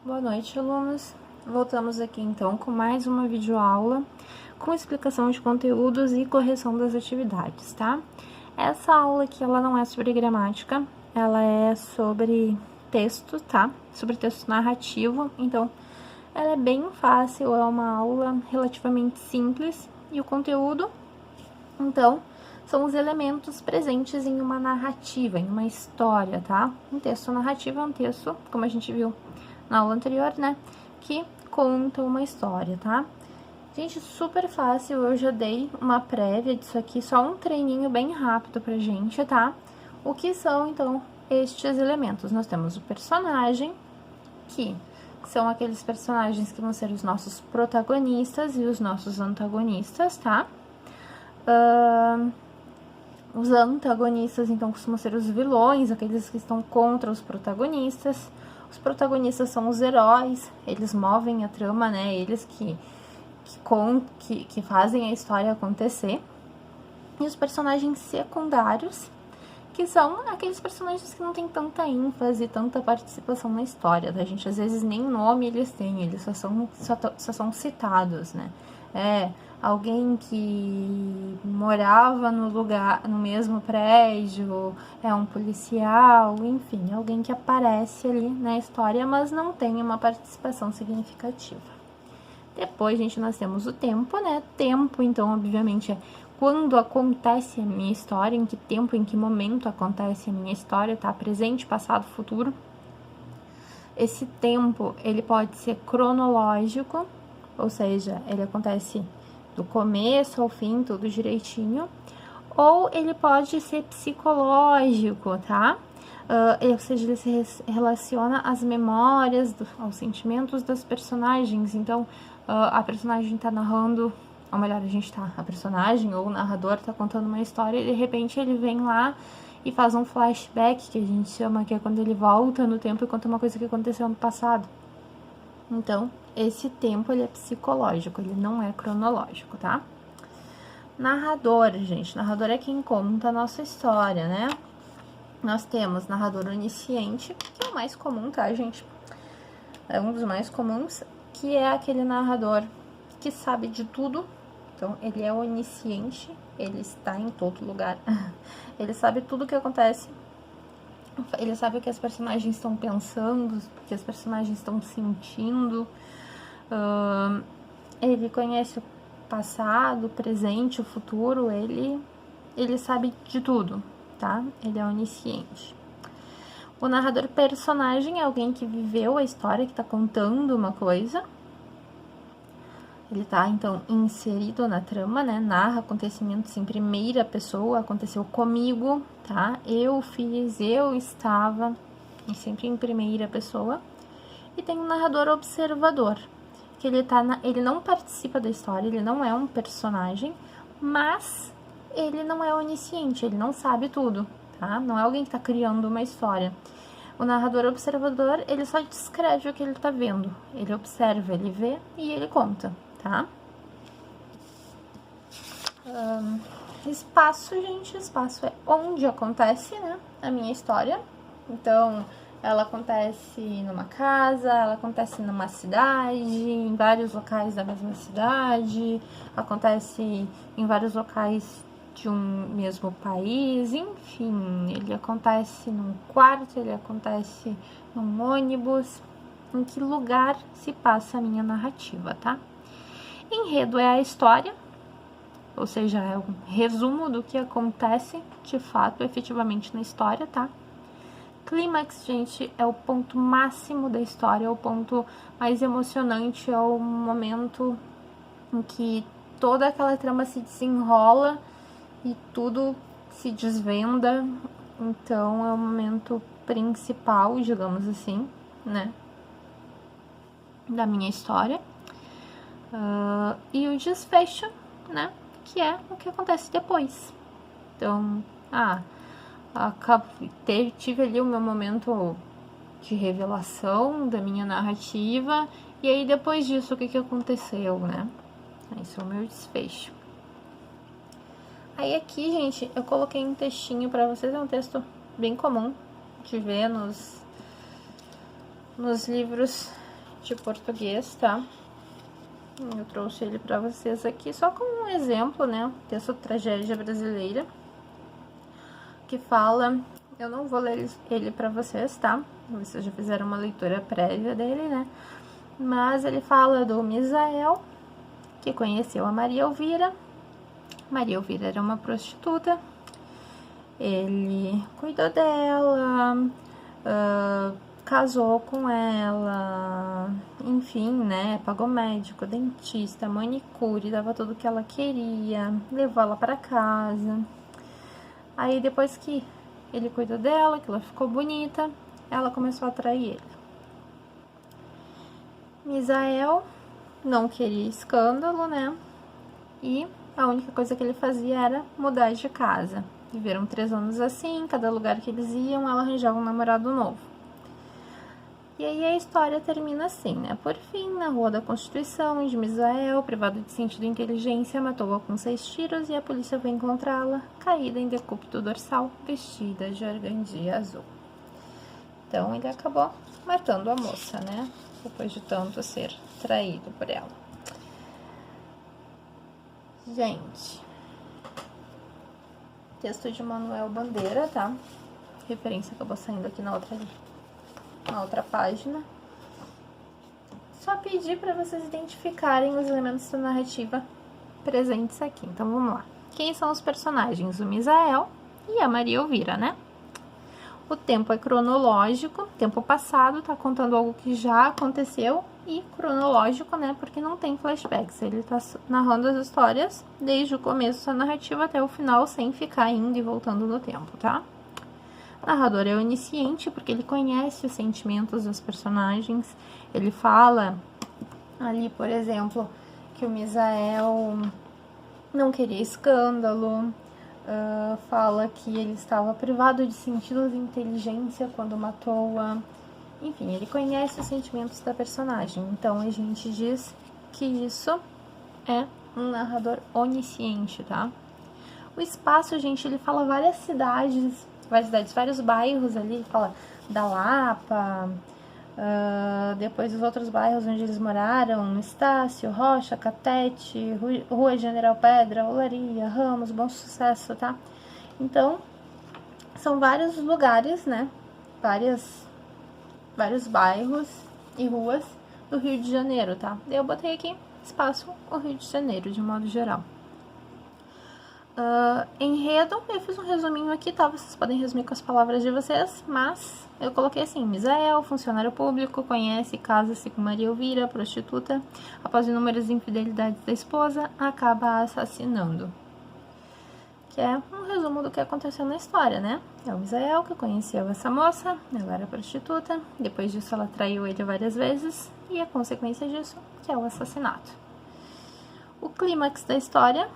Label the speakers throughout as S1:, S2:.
S1: Boa noite, alunos. Voltamos aqui então com mais uma videoaula com explicação de conteúdos e correção das atividades, tá? Essa aula aqui, ela não é sobre gramática, ela é sobre texto, tá? Sobre texto narrativo, então ela é bem fácil, é uma aula relativamente simples e o conteúdo, então, são os elementos presentes em uma narrativa, em uma história, tá? Um texto narrativo é um texto, como a gente viu na aula anterior, né? Que conta uma história, tá? Gente, super fácil, eu já dei uma prévia disso aqui, só um treininho bem rápido pra gente, tá? O que são, então, estes elementos? Nós temos o personagem, que são aqueles personagens que vão ser os nossos protagonistas e os nossos antagonistas, tá? Os antagonistas, então, costumam ser os vilões, aqueles que estão contra os protagonistas. Os protagonistas são os heróis, eles movem a trama, né? Eles que fazem a história acontecer. E os personagens secundários, que são aqueles personagens que não têm tanta ênfase, tanta participação na história, tá? A gente às vezes nem nome eles têm, eles só são citados, né? Alguém que morava no mesmo prédio, é um policial, enfim, alguém que aparece ali na história, mas não tem uma participação significativa. Depois, gente, nós temos o tempo, né? Tempo, então, obviamente, é quando acontece a minha história, em que tempo, em que momento acontece a minha história, tá? Presente, passado, futuro. Esse tempo, ele pode ser cronológico, ou seja, ele acontece do começo ao fim, tudo direitinho, ou ele pode ser psicológico, tá? Ou seja, ele se relaciona às memórias, aos sentimentos das personagens. Então, a personagem tá narrando, ou melhor, a personagem ou o narrador tá contando uma história e de repente ele vem lá e faz um flashback, que a gente chama, que é quando ele volta no tempo e conta uma coisa que aconteceu no passado. Então, esse tempo, ele é psicológico, ele não é cronológico, tá? Narrador, gente. Narrador é quem conta a nossa história, né? Nós temos narrador onisciente, que é o mais comum, tá, gente? É um dos mais comuns, que é aquele narrador que sabe de tudo. Então, ele é onisciente, ele está em todo lugar. Ele sabe tudo o que acontece. Ele sabe o que as personagens estão pensando, o que as personagens estão sentindo. Ele conhece o passado, o presente, o futuro. Ele sabe de tudo, tá? Ele é onisciente. O narrador personagem é alguém que viveu a história, que tá contando uma coisa. Ele tá, então, inserido na trama, né? Narra acontecimentos em primeira pessoa, aconteceu comigo, tá? Eu fiz, eu estava, e sempre em primeira pessoa. E tem um narrador observador, que ele não participa da história, ele não é um personagem, mas ele não é onisciente, ele não sabe tudo, tá? Não é alguém que tá criando uma história. O narrador observador, ele só descreve o que ele tá vendo. Ele observa, ele vê e ele conta, tá? Espaço, gente, espaço é onde acontece, né, a minha história. Então, ela acontece numa casa, ela acontece numa cidade, em vários locais da mesma cidade, acontece em vários locais de um mesmo país, enfim, ele acontece num quarto, ele acontece num ônibus. Em que lugar se passa a minha narrativa, tá? Enredo é a história, ou seja, é um resumo do que acontece de fato, efetivamente na história, tá? Clímax, gente, é o ponto máximo da história, é o ponto mais emocionante, é o momento em que toda aquela trama se desenrola e tudo se desvenda. Então, é o momento principal, digamos assim, né, da minha história. E o desfecho, né, que é o que acontece depois. Então, tive ali o meu momento de revelação da minha narrativa, e aí depois disso, o que aconteceu, né? Esse é o meu desfecho. Aí aqui, gente, eu coloquei um textinho pra vocês, é um texto bem comum de ver nos livros de português, tá? Eu trouxe ele pra vocês aqui só como um exemplo, né? Texto Tragédia Brasileira, que fala... Eu não vou ler ele pra vocês, tá? Vocês já fizeram uma leitura prévia dele, né? Mas ele fala do Misael, que conheceu a Maria Elvira. Maria Elvira era uma prostituta. Ele cuidou dela, casou com ela, enfim, né? Pagou médico, dentista, manicure, dava tudo que ela queria, levou ela para casa. Aí depois que ele cuidou dela, que ela ficou bonita, ela começou a atrair ele. Misael não queria escândalo, né? E a única coisa que ele fazia era mudar de casa. Viveram 3 anos assim, cada lugar que eles iam, ela arranjava um namorado novo. E aí a história termina assim, né? Por fim, na Rua da Constituição, de Misael, privado de sentido e inteligência, matou-a com 6 tiros e a polícia foi encontrá-la, caída em decúbito dorsal, vestida de organdia azul. Então, ele acabou matando a moça, né? Depois de tanto ser traído por ela. Gente, texto de Manuel Bandeira, tá? Referência acabou saindo aqui na outra página. Só pedir para vocês identificarem os elementos da narrativa presentes aqui. Então, vamos lá. Quem são os personagens? O Misael e a Maria Elvira, né? O tempo é cronológico, tempo passado, tá contando algo que já aconteceu, e cronológico, né, porque não tem flashbacks. Ele tá narrando as histórias desde o começo da narrativa até o final, sem ficar indo e voltando no tempo, tá? O narrador é onisciente, porque ele conhece os sentimentos dos personagens. Ele fala ali, por exemplo, que o Misael não queria escândalo. Fala que ele estava privado de sentidos de inteligência quando matou-a. Enfim, ele conhece os sentimentos da personagem. Então, a gente diz que isso é um narrador onisciente, tá? O espaço, gente, ele fala várias cidades, vários bairros ali. Ele fala da Lapa, depois os outros bairros onde eles moraram, Estácio, Rocha, Catete, Rua General Pedra, Olaria, Ramos, Bom Sucesso, tá? Então, são vários lugares, né? Vários bairros e ruas do Rio de Janeiro, tá? Eu botei aqui espaço o Rio de Janeiro, de modo geral. Enredo, eu fiz um resuminho aqui, tá? Vocês podem resumir com as palavras de vocês, mas eu coloquei assim: Misael, funcionário público, conhece e casa-se com Maria Elvira, prostituta. Após inúmeras infidelidades da esposa, acaba assassinando. Que é um resumo do que aconteceu na história, né? É o Misael que conheceu essa moça, ela era prostituta, depois disso ela traiu ele várias vezes, e a consequência disso que é o assassinato. O clímax da história,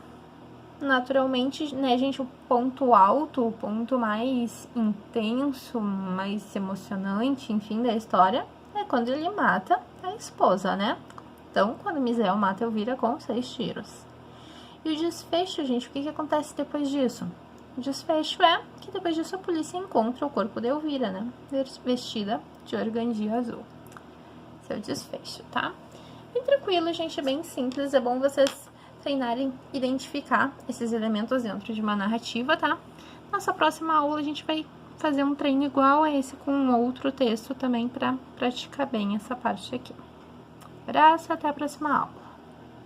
S1: naturalmente, né, gente, o ponto alto, o ponto mais intenso, mais emocionante, enfim, da história, é quando ele mata a esposa, né? Então, quando Misael mata Elvira com 6 tiros. E o desfecho, gente, o que acontece depois disso? O desfecho é que depois disso a polícia encontra o corpo de Elvira, né? Vestida de organdia azul. Esse é o desfecho, tá? Bem tranquilo, gente, bem simples. É bom vocês treinarem, identificar esses elementos dentro de uma narrativa, tá? Nossa próxima aula a gente vai fazer um treino igual a esse com um outro texto também para praticar bem essa parte aqui. Abraço, até a próxima aula.